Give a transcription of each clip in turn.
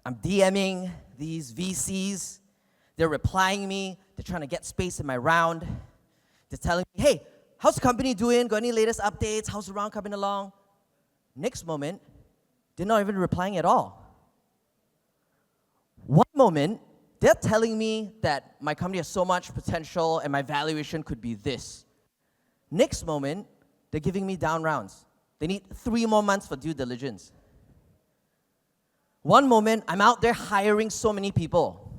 I'm DMing these VCs. They're replying me. They're trying to get space in my round. They're telling me, hey, how's the company doing? Got any latest updates? How's the round coming along? Next moment, they're not even replying at all. One moment, they're telling me that my company has so much potential and my valuation could be this. Next moment, they're giving me down rounds. They need 3 more months for due diligence. One moment, I'm out there hiring so many people.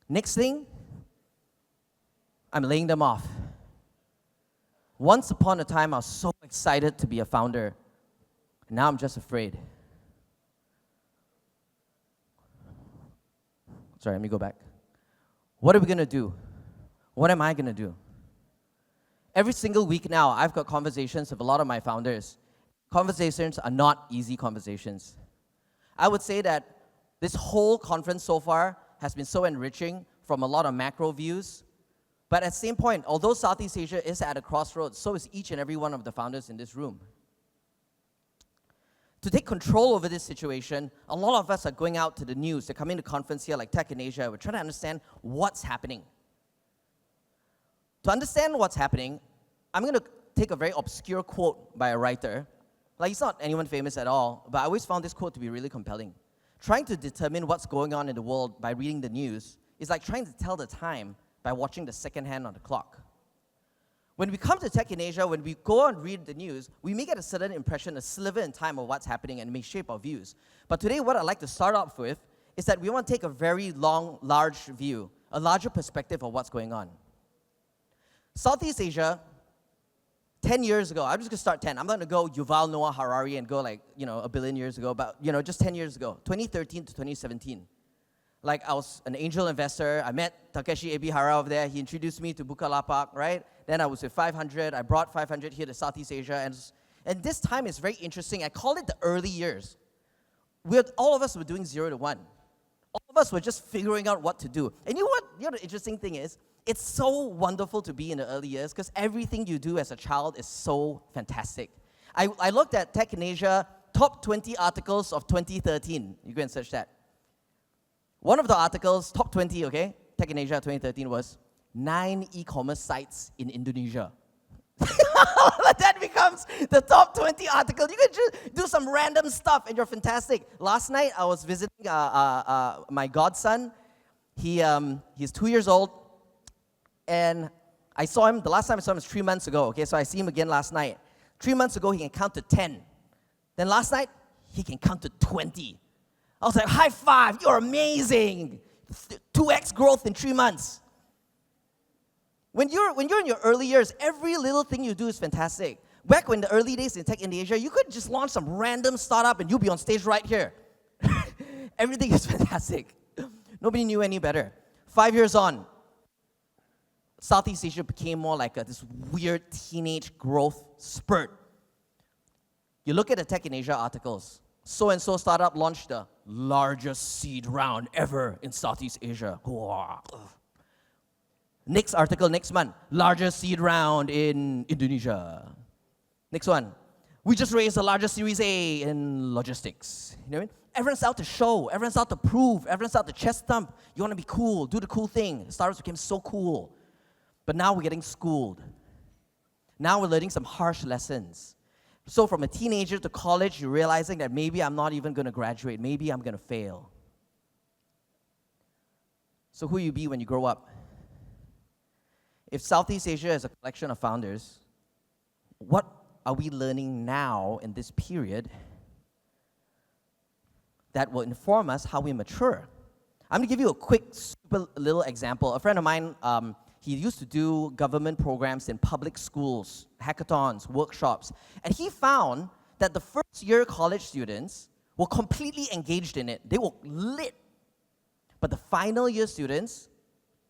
Next thing, I'm laying them off. Once upon a time, I was so excited to be a founder. Now I'm just afraid. Sorry, let me go back. What are we going to do? What am I going to do? Every single week now, I've got conversations with a lot of my founders. Conversations are not easy conversations. I would say that this whole conference so far has been so enriching from a lot of macro views. But at the same point, although Southeast Asia is at a crossroads, so is each and every one of the founders in this room. To take control over this situation, a lot of us are going out to the news. They're coming to conference here like Tech in Asia. We're trying to understand what's happening. To understand what's happening, I'm going to take a very obscure quote by a writer. Like, he's not anyone famous at all, but I always found this quote to be really compelling. Trying to determine what's going on in the world by reading the news is like trying to tell the time by watching the second hand on the clock. When we come to Tech in Asia, when we go and read the news, we may get a certain impression, a sliver in time of what's happening and may shape our views. But today, what I'd like to start off with is that we want to take a very long, large view, a larger perspective of what's going on. Southeast Asia, 10 years ago, I'm just going to start 10. I'm not going to go Yuval Noah Harari and go like, a billion years ago, but, just 10 years ago, 2013 to 2017. Like, I was an angel investor. I met Takeshi Ebihara over there. He introduced me to Bukalapak, right? Then I was with 500. I brought 500 here to Southeast Asia. And this time is very interesting. I call it the early years. All of us were doing 0 to 1. All of us were just figuring out what to do. And you know what? The interesting thing is, it's so wonderful to be in the early years because everything you do as a child is so fantastic. I looked at Tech in Asia, top 20 articles of 2013. You go and search that. One of the articles, top 20, okay, Tech in Asia 2013 was 9 e-commerce sites in Indonesia. That becomes the top 20 article. You can just do some random stuff and you're fantastic. Last night, I was visiting my godson. He's 2 years old. And I saw him, the last time I saw him was 3 months ago, okay? So I see him again last night. 3 months ago, he can count to 10. Then last night, he can count to 20. I was like, high five, you're amazing. 2x growth in 3 months. When you're in your early years, every little thing you do is fantastic. Back when the early days in Tech in Asia, you could just launch some random startup and you'll be on stage right here. Everything is fantastic. Nobody knew any better. 5 years on, Southeast Asia became more like this weird teenage growth spurt. You look at the Tech in Asia articles. So-and-so startup launched the largest seed round ever in Southeast Asia. Next article, next month, largest seed round in Indonesia. Next one, we just raised the largest Series A in logistics. You know what I mean? Everyone's out to show, everyone's out to prove, everyone's out to chest thump. You want to be cool, do the cool thing. Startups became so cool. But now we're getting schooled. Now we're learning some harsh lessons. So from a teenager to college, you're realizing that maybe I'm not even going to graduate. Maybe I'm going to fail. So who will you be when you grow up? If Southeast Asia is a collection of founders, what are we learning now in this period that will inform us how we mature? I'm going to give you a quick, super little example. A friend of mine, he used to do government programs in public schools, hackathons, workshops. And he found that the first-year college students were completely engaged in it. They were lit. But the final year students,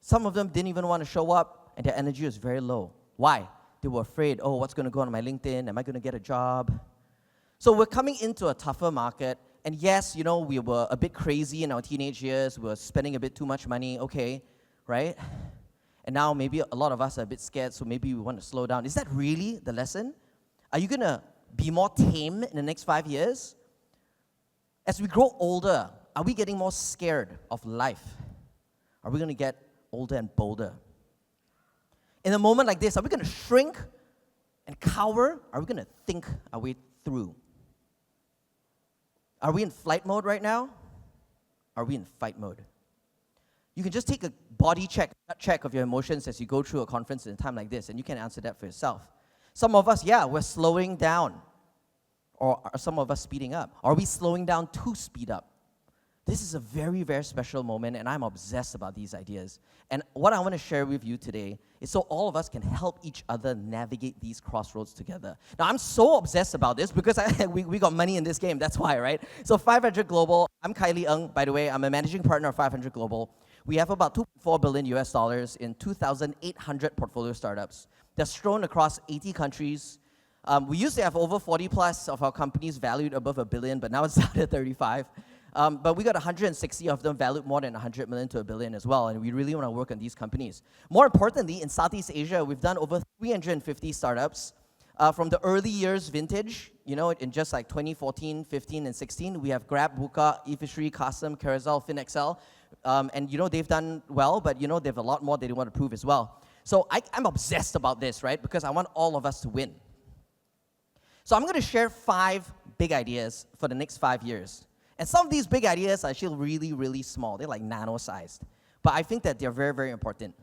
some of them didn't even want to show up, and their energy was very low. Why? They were afraid, oh, what's going to go on my LinkedIn? Am I going to get a job? So we're coming into a tougher market. And yes, we were a bit crazy in our teenage years. We were spending a bit too much money. Okay, right? And now maybe a lot of us are a bit scared, so maybe we want to slow down. Is that really the lesson? Are you going to be more tame in the next 5 years? As we grow older, are we getting more scared of life? Are we going to get older and bolder? In a moment like this, are we going to shrink and cower? Are we going to think our way through? Are we in flight mode right now? Are we in fight mode? You can just take a body check, gut check of your emotions as you go through a conference in a time like this, and you can answer that for yourself. Some of us, yeah, we're slowing down. Or are some of us speeding up? Are we slowing down to speed up? This is a very, very special moment, and I'm obsessed about these ideas. And what I want to share with you today is so all of us can help each other navigate these crossroads together. Now, I'm so obsessed about this because we got money in this game. That's why, right? So 500 Global, I'm Khailee Ng, by the way. I'm a managing partner of 500 Global. We have about $2.4 billion US dollars in 2,800 portfolio startups. They're strewn across 80 countries. We used to have over 40 plus of our companies valued above $1 billion, but now it's down to 35. But we got 160 of them valued more than 100 million to $1 billion as well, and we really want to work on these companies. More importantly, in Southeast Asia, we've done over 350 startups. From the early years vintage, in just like 2014, 15, and 16, we have Grab, Buka, eFishery, Qasem, Carousel, FinXL, and they've done well, but they have a lot more they want to prove as well. So I'm obsessed about this, right? Because I want all of us to win. So I'm going to share 5 big ideas for the next 5 years. And some of these big ideas are actually really, really small. They're like nano-sized. But I think that they're very, very important.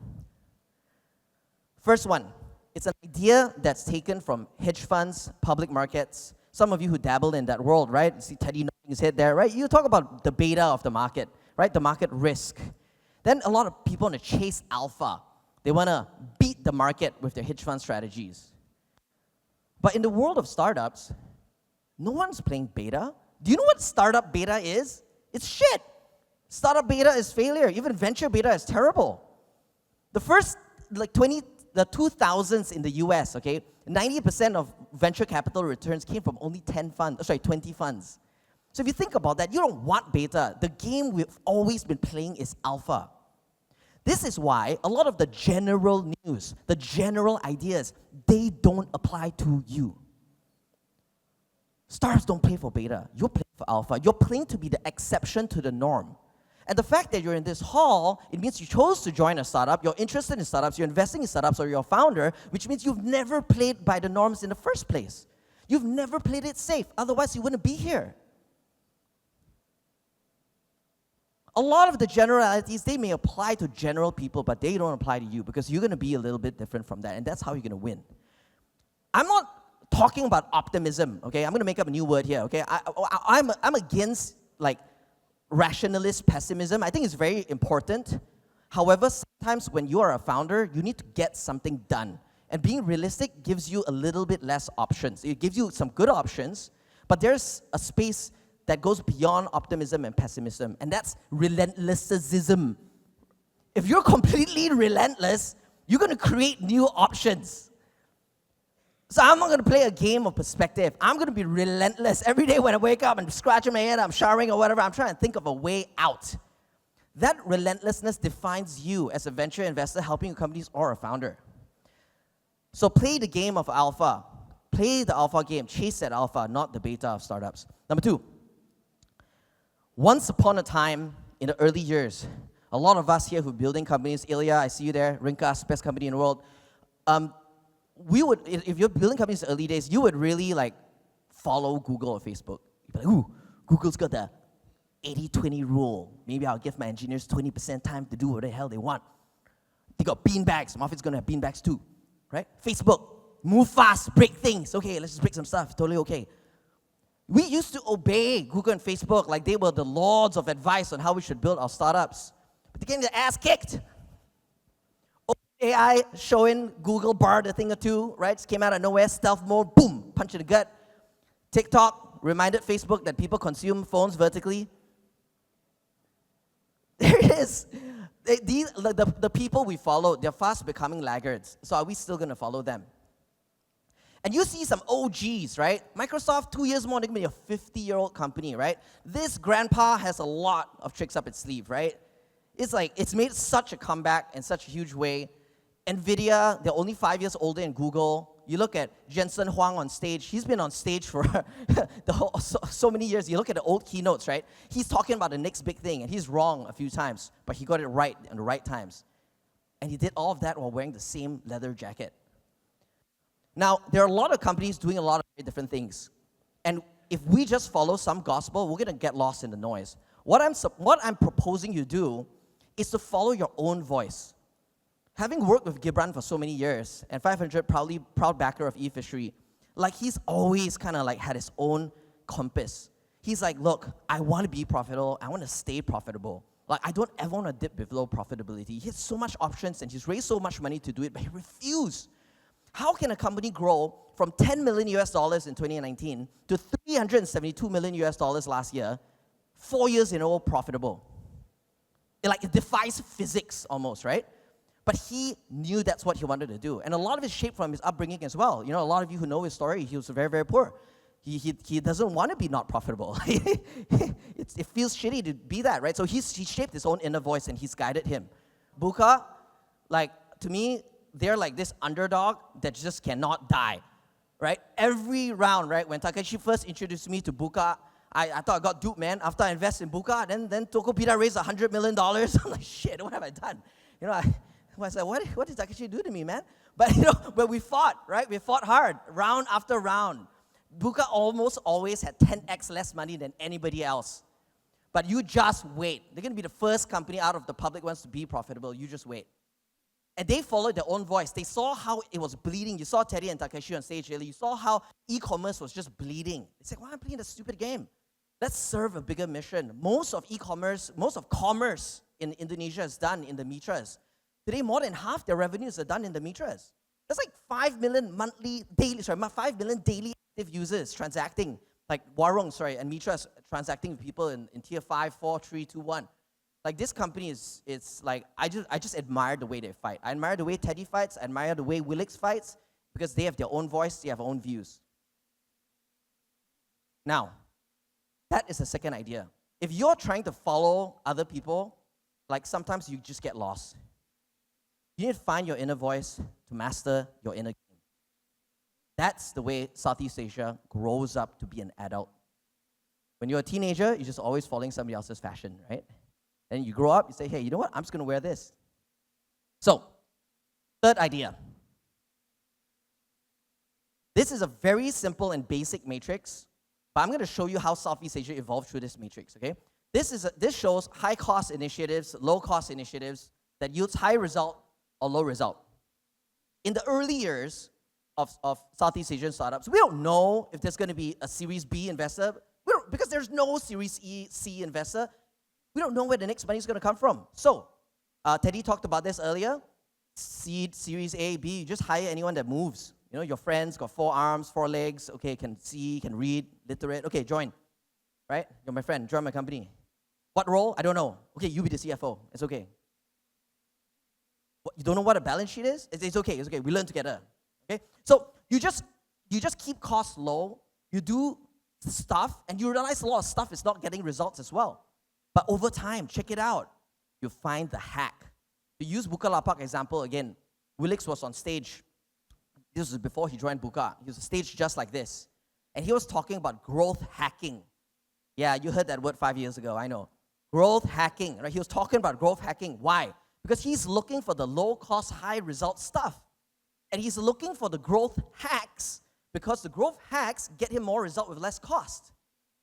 First one, it's an idea that's taken from hedge funds, public markets. Some of you who dabble in that world, right? You see Teddy nodding his head there, right? You talk about the beta of the market, right? The market risk. Then a lot of people want to chase alpha. They want to beat the market with their hedge fund strategies. But in the world of startups, no one's playing beta. Do you know what startup beta is? It's shit. Startup beta is failure. Even venture beta is terrible. The first, the 2000s in the US, okay, 90% of venture capital returns came from only 20 funds. So if you think about that, you don't want beta. The game we've always been playing is alpha. This is why a lot of the general news, the general ideas, they don't apply to you. Startups don't play for beta. You're playing for alpha. You're playing to be the exception to the norm. And the fact that you're in this hall, it means you chose to join a startup, you're interested in startups, you're investing in startups, or you're a founder, which means you've never played by the norms in the first place. You've never played it safe. Otherwise, you wouldn't be here. A lot of the generalities, they may apply to general people, but they don't apply to you because you're going to be a little bit different from that, and that's how you're going to win. I'm not talking about optimism, okay? I'm going to make up a new word here, okay? I'm against, rationalist pessimism. I think it's very important. However, sometimes when you are a founder, you need to get something done. And being realistic gives you a little bit less options. It gives you some good options, but there's a space that goes beyond optimism and pessimism, and that's relentlessism. If you're completely relentless, you're going to create new options. So I'm not going to play a game of perspective. I'm going to be relentless. Every day when I wake up and scratching my head, I'm showering or whatever, I'm trying to think of a way out. That relentlessness defines you as a venture investor helping your companies or a founder. So play the game of alpha. Play the alpha game. Chase that alpha, not the beta of startups. Number 2. Once upon a time, in the early years, a lot of us here who are building companies, Ilya, I see you there, Rinkas, best company in the world, if you're building companies in the early days, you would really follow Google or Facebook. You'd be like, ooh, Google's got the 80-20 rule. Maybe I'll give my engineers 20% time to do what the hell they want. They got beanbags. Moffitt's going to have beanbags too, right? Facebook, move fast, break things. Okay, let's just break some stuff. Totally okay. We used to obey Google and Facebook like they were the lords of advice on how we should build our startups. But they're getting their ass kicked. AI showing Google barred a thing or two, right? Just came out of nowhere, stealth mode, boom, punch in the gut. TikTok reminded Facebook that people consume phones vertically. There it is. The people we follow, they're fast becoming laggards. So are we still going to follow them? And you see some OGs, right? Microsoft, 2 years more, they're going to be a 50-year-old company, right? This grandpa has a lot of tricks up its sleeve, right? It's made such a comeback in such a huge way. NVIDIA, they're only 5 years older than Google. You look at Jensen Huang on stage. He's been on stage for so many years. You look at the old keynotes, right? He's talking about the next big thing, and he's wrong a few times, but he got it right in the right times. And he did all of that while wearing the same leather jacket. Now, there are a lot of companies doing a lot of different things. And if we just follow some gospel, we're going to get lost in the noise. What I'm proposing you do is to follow your own voice. Having worked with Gibran for so many years, and 500 proud backer of eFishery, like he's always kind of like had his own compass. He's like, look, I want to be profitable. I want to stay profitable. Like, I don't ever want to dip below profitability. He has so much options, and he's raised so much money to do it, but he refused. How can a company grow from $10 million in 2019 to $372 million last year, 4 years in a row profitable? It defies physics almost, right? But he knew that's what he wanted to do. And a lot of it shaped from his upbringing as well. You know, a lot of you who know his story, he was very, very poor. He doesn't want to be not profitable. It feels shitty to be that, right? So he shaped his own inner voice, and he's guided him. Buka, to me, they're like this underdog that just cannot die, right? Every round, right, when Takeshi first introduced me to Buka, I thought I got duped, man. After I invest in Buka, then Tokopedia raised $100 million. I'm like, shit, what have I done? You know, I was like, what did Takeshi do to me, man? But we fought, right? We fought hard, round after round. Buka almost always had 10x less money than anybody else. But you just wait. They're going to be the first company out of the public ones to be profitable. You just wait. And they followed their own voice. They saw how it was bleeding. You saw Teddy and Takeshi on stage earlier. You saw how e-commerce was just bleeding. They said, why am I playing this stupid game? Let's serve a bigger mission. Most of commerce in Indonesia is done in the mitras. Today, more than half their revenues are done in the mitras. That's like 5 million daily active users transacting, like warung, and mitras transacting with people in tier 5, 4, 3, 2, 1. Like this company it's like, I just admire the way they fight. I admire the way Teddy fights. I admire the way Willix fights, because they have their own voice, they have their own views. Now, that is the second idea. If you're trying to follow other people, like sometimes you just get lost. You need to find your inner voice to master your inner game. That's the way Southeast Asia grows up to be an adult. When you're a teenager, you're just always following somebody else's fashion, right? And you grow up, you say, hey, you know what? I'm just going to wear this. So, third idea. This is a very simple and basic matrix, but I'm going to show you how Southeast Asia evolved through this matrix, okay? This shows high-cost initiatives, low-cost initiatives that yields high result or low result. In the early years of Southeast Asian startups, we don't know if there's going to be a Series B investor. Because there's no Series C investor, we don't know where the next money is going to come from. So, Teddy talked about this earlier. Seed, Series A, B, you just hire anyone that moves. You know, your friends got 4 arms, 4 legs, okay, can see, can read, literate. Okay, join, right? You're my friend, join my company. What role? I don't know. Okay, you be the CFO. It's okay. What, you don't know what a balance sheet is? It's okay, it's okay. We learn together, okay? So, you just keep costs low. You do stuff, and you realize a lot of stuff is not getting results as well. But over time, check it out. You find the hack. To use Bukalapak example again, Willix was on stage. This was before he joined Buka. He was on stage just like this. And he was talking about growth hacking. Yeah, you heard that word 5 years ago, I know. Growth hacking, right? He was talking about growth hacking. Why? Because he's looking for the low-cost, high-result stuff. And he's looking for the growth hacks because the growth hacks get him more result with less cost.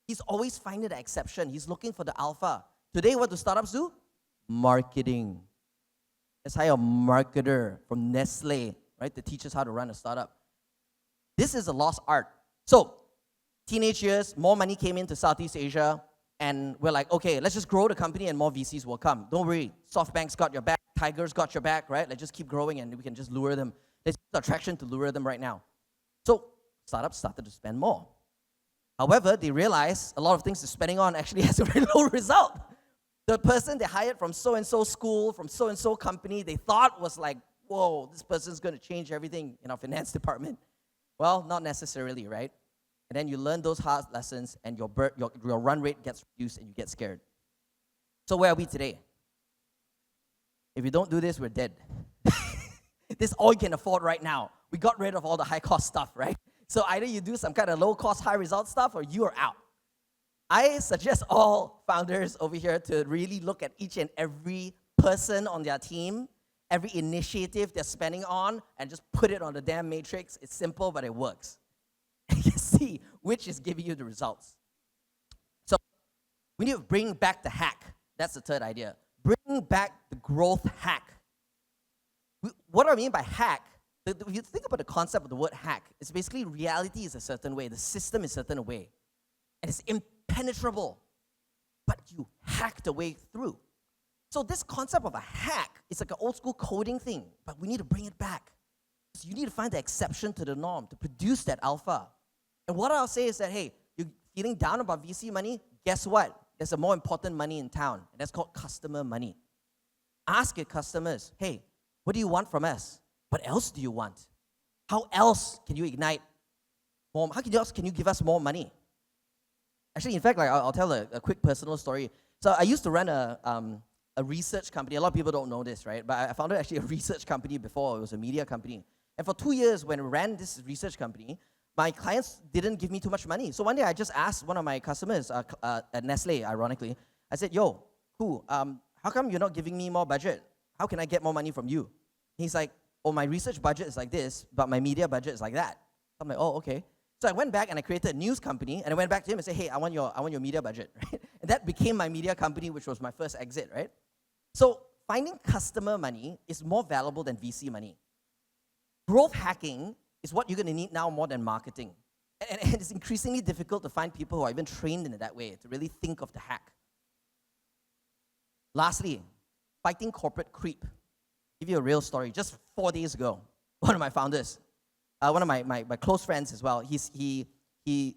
He's always finding the exception. He's looking for the alpha. Today, what do startups do? Marketing. Let's hire a marketer from Nestle, right, to teach us how to run a startup. This is a lost art. So, teenage years, more money came into Southeast Asia, and we're like, okay, let's just grow the company and more VCs will come. Don't worry, SoftBank's got your back, Tiger's got your back, right? Let's just keep growing and we can just lure them. Let's use attraction to lure them right now. So, startups started to spend more. However, they realized a lot of things they're spending on actually has a very low result. The person they hired from so-and-so school, from so-and-so company, they thought was like, whoa, this person's going to change everything in our finance department. Well, not necessarily, right? And then you learn those hard lessons, and your run rate gets reduced, and you get scared. So where are we today? If we don't do this, we're dead. This is all you can afford right now. we got rid of all the high-cost stuff, right? So either you do some kind of low-cost, high-result stuff, or you are out. I suggest all founders over here to really look at each and every person on their team, every initiative they're spending on, and just put it on the damn matrix. It's simple, but it works. And you see which is giving you the results. So we need to bring back the hack. That's the third idea. Bring back the growth hack. What do I mean by hack? If you think about the concept of the word hack, it's basically reality is a certain way, the system is a certain way, and it's impenetrable, but you hack the way through. So this concept of a hack is like an old school coding thing, but we need to bring it back. So you need to find the exception to the norm to produce that alpha. And what I'll say is that, hey, you're feeling down about VC money? Guess what? There's a more important money in town, and that's called customer money. Ask your customers, hey, what do you want from us? What else do you want? How else can you ignite more? How else can you give us more money? Actually, in fact, I'll tell a quick personal story. So I used to run a research company. A lot of people don't know this, right? But I founded actually a research company before. It was a media company. And for 2 years, when I ran this research company, my clients didn't give me too much money. So one day, I just asked one of my customers at Nestle, ironically, I said, yo, cool, how come you're not giving me more budget? How can I get more money from you? He's like, oh, my research budget is like this, but my media budget is like that. I'm like, oh, okay. So I went back and I created a news company, and I went back to him and said, hey, I want your media budget, right? And that became my media company, which was my first exit, right? So finding customer money is more valuable than VC money. Growth hacking is what you're going to need now more than marketing. And it's increasingly difficult to find people who are even trained in it that way, to really think of the hack. Lastly, fighting corporate creep. Give you a real story. Just 4 days ago, one of my founders, one of my close friends as well, he kind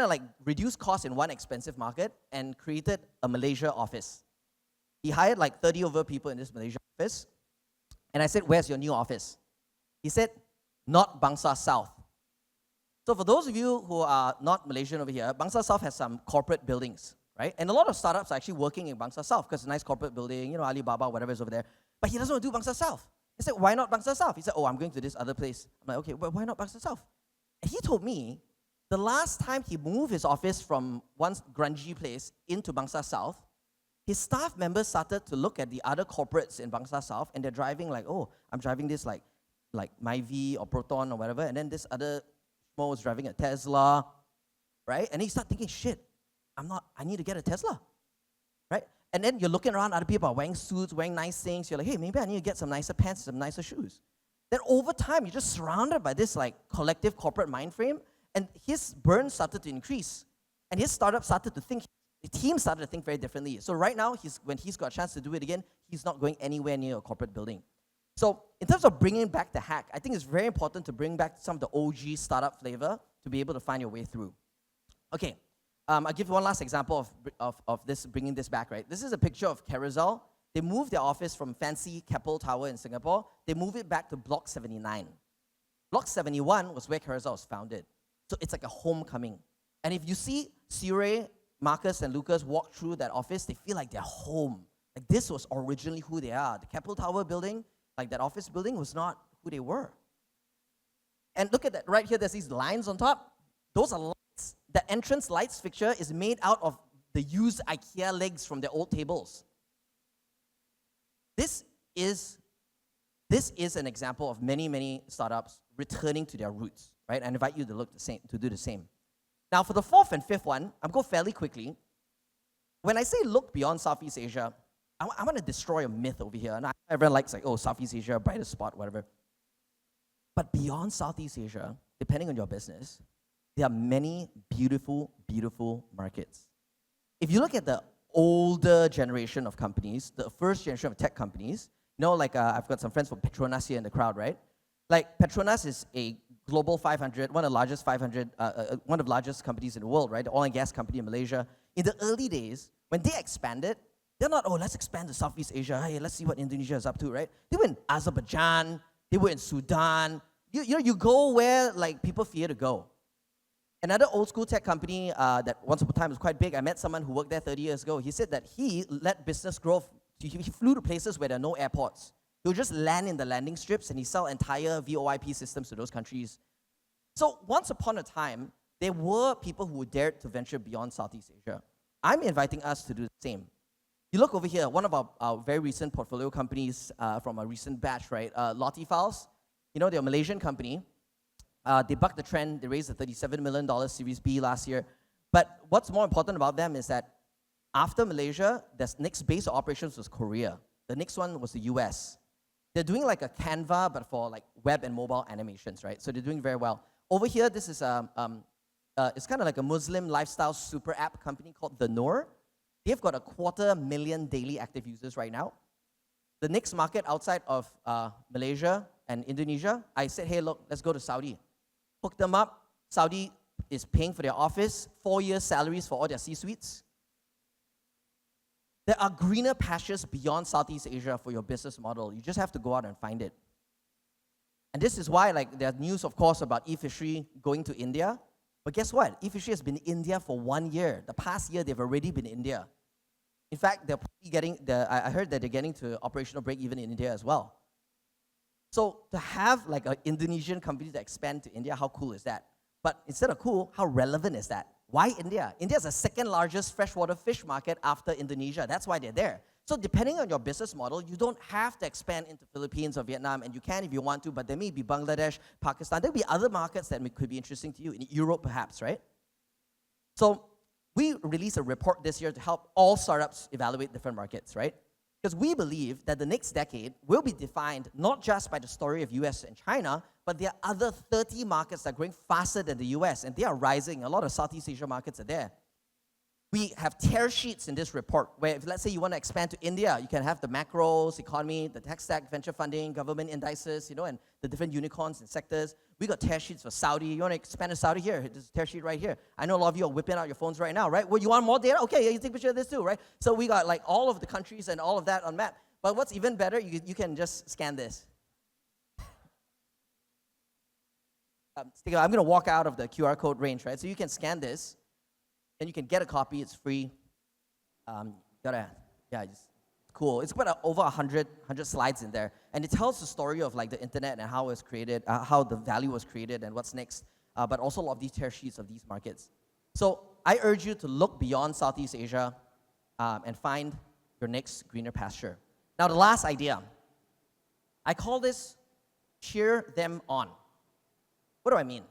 of like reduced costs in one expensive market and created a Malaysia office. He hired like 30 over people in this Malaysia office. And I said, where's your new office? He said, not Bangsa South. So for those of you who are not Malaysian over here, Bangsa South has some corporate buildings, right? And a lot of startups are actually working in Bangsa South because it's a nice corporate building, you know, Alibaba, whatever is over there. But he doesn't want to do Bangsa South. I said, why not Bangsa South? He said, oh, I'm going to this other place. I'm like, okay, well, why not Bangsa South? And he told me the last time he moved his office from one grungy place into Bangsa South, his staff members started to look at the other corporates in Bangsa South, and they're driving like, oh, I'm driving this like Myvi or Proton or whatever, and then this other schmo is driving a Tesla, right? And then you start thinking, shit, I need to get a Tesla, right? And then you're looking around, other people are wearing suits, wearing nice things. You're like, hey, maybe I need to get some nicer pants, some nicer shoes. Then over time, you're just surrounded by this like collective corporate mind frame, and his burn started to increase. And his startup started to think, the team started to think very differently. So right now, when he's got a chance to do it again, he's not going anywhere near a corporate building. So in terms of bringing back the hack, I think it's very important to bring back some of the OG startup flavor to be able to find your way through. Okay. I'll give you one last example of this, bringing this back, right? This is a picture of Carousel. They moved their office from fancy Keppel Tower in Singapore. They moved it back to Block 79. Block 71 was where Carousel was founded. So it's like a homecoming. And if you see Sirey, Marcus, and Lucas walk through that office, they feel like they're home. Like this was originally who they are. The Keppel Tower building, like that office building, was not who they were. And look at that, right here, there's these lines on top. Those are lights. The entrance lights fixture is made out of the used IKEA legs from their old tables. This is an example of many, many startups returning to their roots, right? I invite you to do the same. Now, for the fourth and fifth one, I'm going fairly quickly. When I say look beyond Southeast Asia, I want to destroy a myth over here. And everyone likes like, oh, Southeast Asia, brightest spot, whatever. But beyond Southeast Asia, depending on your business, there are many beautiful, beautiful markets. If you look at the older generation of companies, the first generation of tech companies, you know, like I've got some friends from Petronas here in the crowd, right? Like Petronas is a global 500, one of the largest 500, one of the largest companies in the world, right? The oil and gas company in Malaysia. In the early days, when they expanded, they're not, oh, let's expand to Southeast Asia. Hey, let's see what Indonesia is up to, right? They were in Azerbaijan. They were in Sudan. You go where like people fear to go. Another old school tech company that once upon a time was quite big, I met someone who worked there 30 years ago. He said that he led business growth. He flew to places where there are no airports. He'll just land in the landing strips and he sell entire VoIP systems to those countries. So once upon a time, there were people who dared to venture beyond Southeast Asia. I'm inviting us to do the same. You look over here, one of our very recent portfolio companies from a recent batch, right? Lottie Files, they're a Malaysian company. They bucked the trend. They raised a $37 million Series B last year. But what's more important about them is that after Malaysia, the next base of operations was Korea. The next one was the US. They're doing like a Canva, but for like web and mobile animations, right? So they're doing very well. Over here, this is it's kind of like a Muslim lifestyle super app company called The Noor. They've got 250,000 daily active users right now. The next market outside of Malaysia and Indonesia, I said, hey, look, let's go to Saudi. Hook them up. Saudi is paying for their office, 4 years salaries for all their C-suites. There are greener pastures beyond Southeast Asia for your business model. You just have to go out and find it. And this is why, like, there's news, of course, about e-fishery going to India. But guess what? E-fishery has been in India for 1 year. The past year, they've already been in India. In fact, they're probably getting, I heard that they're getting to operational break even in India as well. So to have like an Indonesian company to expand to India, how cool is that? But instead of cool, how relevant is that? Why India? India is the second largest freshwater fish market after Indonesia. That's why they're there. So depending on your business model, you don't have to expand into Philippines or Vietnam, and you can if you want to, but there may be Bangladesh, Pakistan. There'll be other markets that could be interesting to you, in Europe perhaps, right? So we released a report this year to help all startups evaluate different markets, right? Because we believe that the next decade will be defined not just by the story of US and China, but there are other 30 markets that are growing faster than the US, and they are rising. A lot of Southeast Asia markets are there. We have tear sheets in this report where, if let's say you want to expand to India, you can have the macros, economy, the tech stack, venture funding, government indices, and the different unicorns and sectors. We got tear sheets for Saudi. You want to expand to Saudi? Here, this is a tear sheet right here. I know a lot of you are whipping out your phones right now, right? Well, you want more data? Okay, yeah, you take a picture of this too, right? So we got like all of the countries and all of that on map. But what's even better, you can just scan this. I'm going to walk out of the QR code range, right? So you can scan this. And you can get a copy. It's free. It's cool. It's got over 100 slides in there, and it tells the story of like the internet and how it was created, how the value was created, and what's next. But also a lot of these tear sheets of these markets. So I urge you to look beyond Southeast Asia and find your next greener pasture. Now the last idea, I call this cheer them on. What do I mean?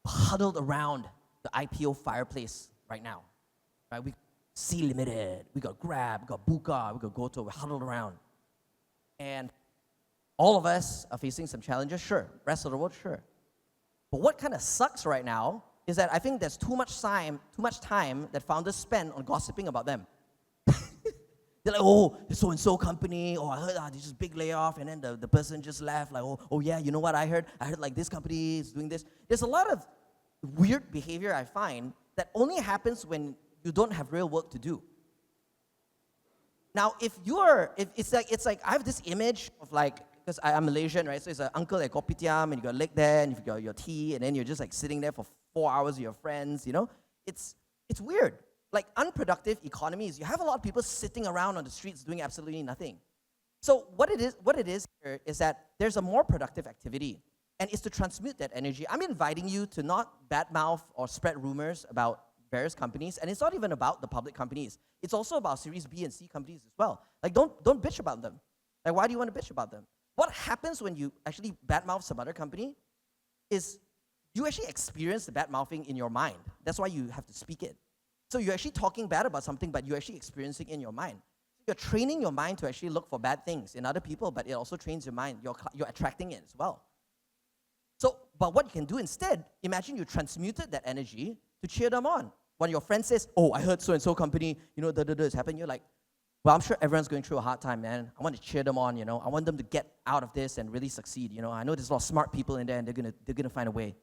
Huddled around the IPO fireplace right now, right? We C Limited, we got Grab, we got Buka, we got Goto, we're huddled around. And all of us are facing some challenges, sure. Rest of the world, sure. But what kind of sucks right now is that I think there's too much time that founders spend on gossiping about them. They're like, oh, the so-and-so company, oh, I heard there's this big layoff, and then the person just left, like, oh yeah, you know what I heard? I heard like this company is doing this. There's a lot of weird behavior I find that only happens when you don't have real work to do. Now, it's like I have this image of like, because I'm Malaysian, right? So it's an uncle at Kopitiam, and you got a leg there, and you've got your tea, and then you're just like sitting there for 4 hours with your friends, It's weird. Like unproductive economies, you have a lot of people sitting around on the streets doing absolutely nothing. So what it is here is that there's a more productive activity. And it's to transmute that energy. I'm inviting you to not badmouth or spread rumors about various companies, and it's not even about the public companies. It's also about Series B and C companies as well. Like, don't bitch about them. Like, why do you want to bitch about them? What happens when you actually badmouth some other company is you actually experience the badmouthing in your mind. That's why you have to speak it. So you're actually talking bad about something, but you're actually experiencing it in your mind. You're training your mind to actually look for bad things in other people, but it also trains your mind. You're attracting it as well. So, but what you can do instead, imagine you transmuted that energy to cheer them on. When your friend says, oh, I heard so-and-so company, it's happened, you're like, well, I'm sure everyone's going through a hard time, man. I want to cheer them on, I want them to get out of this and really succeed, I know there's a lot of smart people in there, and they're gonna find a way.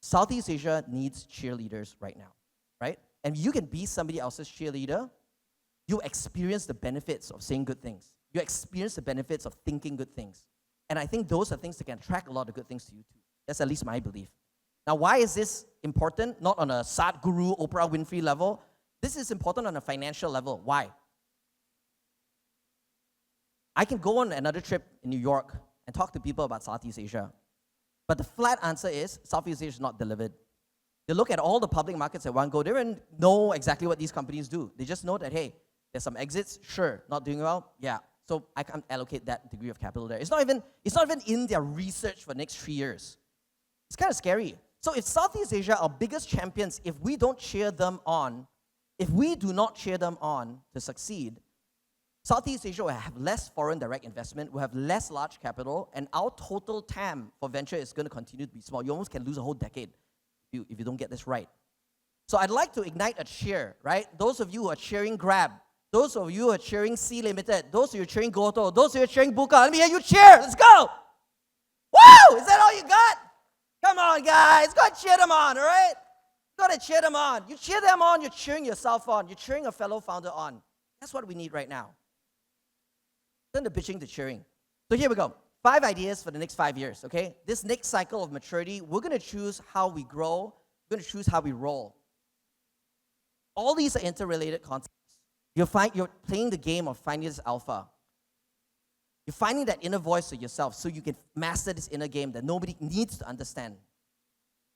Southeast Asia needs cheerleaders right now, right? And you can be somebody else's cheerleader. You experience the benefits of saying good things. You experience the benefits of thinking good things. And I think those are things that can attract a lot of good things to you too. That's at least my belief. Now, why is this important? Not on a Sadhguru, Oprah Winfrey level. This is important on a financial level. Why? I can go on another trip in New York and talk to people about Southeast Asia. But the flat answer is Southeast Asia is not delivered. They look at all the public markets at one go. They don't know exactly what these companies do. They just know that, hey, there's some exits, sure. Not doing well, yeah. So I can't allocate that degree of capital there. It's not even in their research for the next 3 years. It's kind of scary. So if Southeast Asia are biggest champions, if we don't cheer them on, if we do not cheer them on to succeed, Southeast Asia will have less foreign direct investment, will have less large capital, and our total TAM for venture is going to continue to be small. You almost can lose a whole decade if you don't get this right. So I'd like to ignite a cheer, right? Those of you who are cheering Grab, those of you who are cheering C Limited, those of you who are cheering Goto, those of you who are cheering Buka, let me hear you cheer. Let's go! Woo! Is that all you got? Come on, guys. Go and cheer them on, all right? Go and cheer them on. You cheer them on, you're cheering yourself on. You're cheering a fellow founder on. That's what we need right now. Turn the bitching to cheering. So here we go. 5 ideas for the next 5 years, okay? This next cycle of maturity, we're going to choose how we grow. We're going to choose how we roll. All these are interrelated concepts. You're playing the game of finding this alpha. You're finding that inner voice of yourself so you can master this inner game that nobody needs to understand.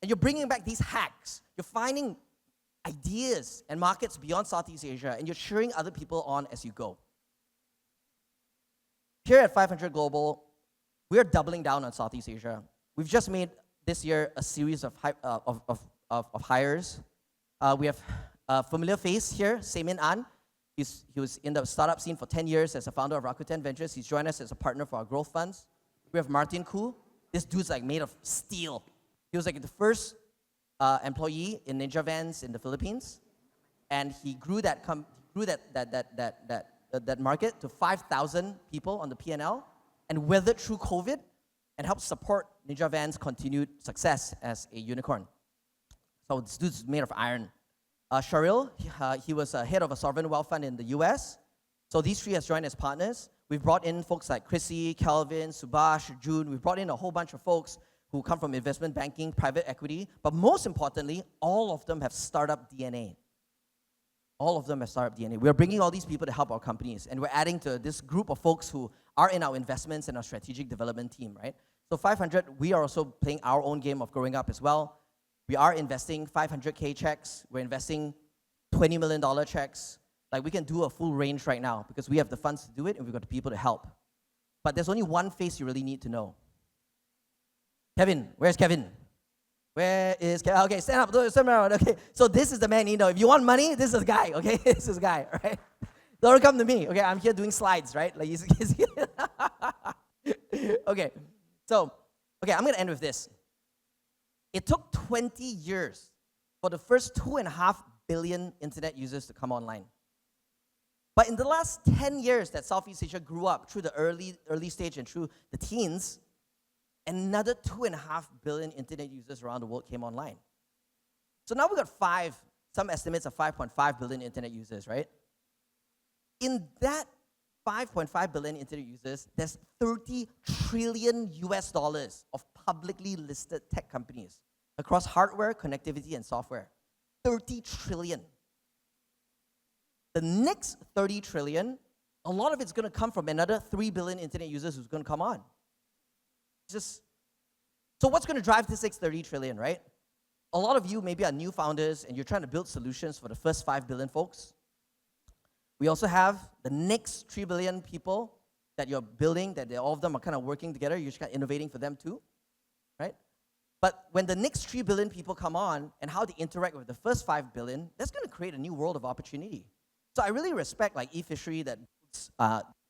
And you're bringing back these hacks. You're finding ideas and markets beyond Southeast Asia, and you're cheering other people on as you go. Here at 500 Global, we're doubling down on Southeast Asia. We've just made this year a series of hires. We have a familiar face here, Semin An. He was in the startup scene for 10 years as a founder of Rakuten Ventures. He's joined us as a partner for our growth funds. We have Martin Koo. This dude's like made of steel. He was like the first employee in Ninja Vans in the Philippines, and he grew that market to 5,000 people on the P&L, and weathered through COVID, and helped support Ninja Vans' continued success as a unicorn. So this dude's made of iron. Sharil, he was head of a sovereign wealth fund in the US. So these 3 has joined as partners. We've brought in folks like Chrissy, Kelvin, Subhash, June. We've brought in a whole bunch of folks who come from investment banking, private equity. But most importantly, all of them have startup DNA. All of them have startup DNA. We're bringing all these people to help our companies. And we're adding to this group of folks who are in our investments and our strategic development team, right? So 500, we are also playing our own game of growing up as well. We are investing 500K checks. We're investing $20 million checks. Like, we can do a full range right now because we have the funds to do it and we've got the people to help. But there's only one face you really need to know. Kevin. Where's Kevin? Where is Kevin? Okay, stand up. Stand around. Okay, so this is the man you know. If you want money, this is the guy, okay? This is the guy, all right? Don't come to me, okay? I'm here doing slides, right? Like, okay, so, I'm going to end with this. It took 20 years for the first 2.5 billion internet users to come online. But in the last 10 years that Southeast Asia grew up through the early stage and through the teens, another 2.5 billion internet users around the world came online. So now we've got some estimates of 5.5 billion internet users, right? In that 5.5 billion internet users, there's 30 trillion US dollars of publicly listed tech companies across hardware, connectivity, and software. 30 trillion. The next 30 trillion, a lot of it's going to come from another 3 billion internet users who's going to come on. So what's going to drive this next 30 trillion, right? A lot of you maybe are new founders and you're trying to build solutions for the first 5 billion folks. We also have the next 3 billion people that you're building, that all of them are kind of working together. You're just kind of innovating for them too, right? But when the next 3 billion people come on and how they interact with the first 5 billion, that's going to create a new world of opportunity. So I really respect like e-fishery that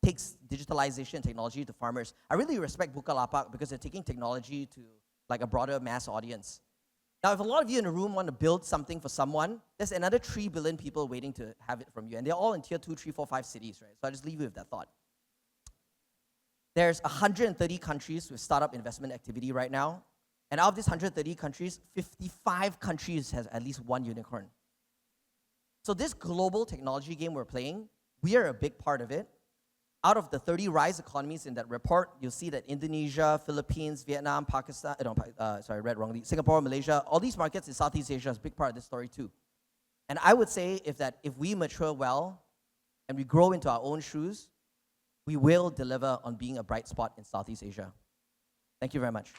takes digitalization and technology to farmers. I really respect Bukalapak because they're taking technology to like a broader mass audience. Now, if a lot of you in the room want to build something for someone, there's another 3 billion people waiting to have it from you. And they're all in tier 2, 3, 4, 5 cities, right? So I just leave you with that thought. There's 130 countries with startup investment activity right now. And out of these 130 countries, 55 countries has at least one unicorn. So this global technology game we're playing, we are a big part of it. Out of the 30 rise economies in that report, you'll see that Indonesia, Philippines, Vietnam, Pakistan, I read wrongly, Singapore, Malaysia, all these markets in Southeast Asia is a big part of this story too. And I would say if we mature well and we grow into our own shoes, we will deliver on being a bright spot in Southeast Asia. Thank you very much.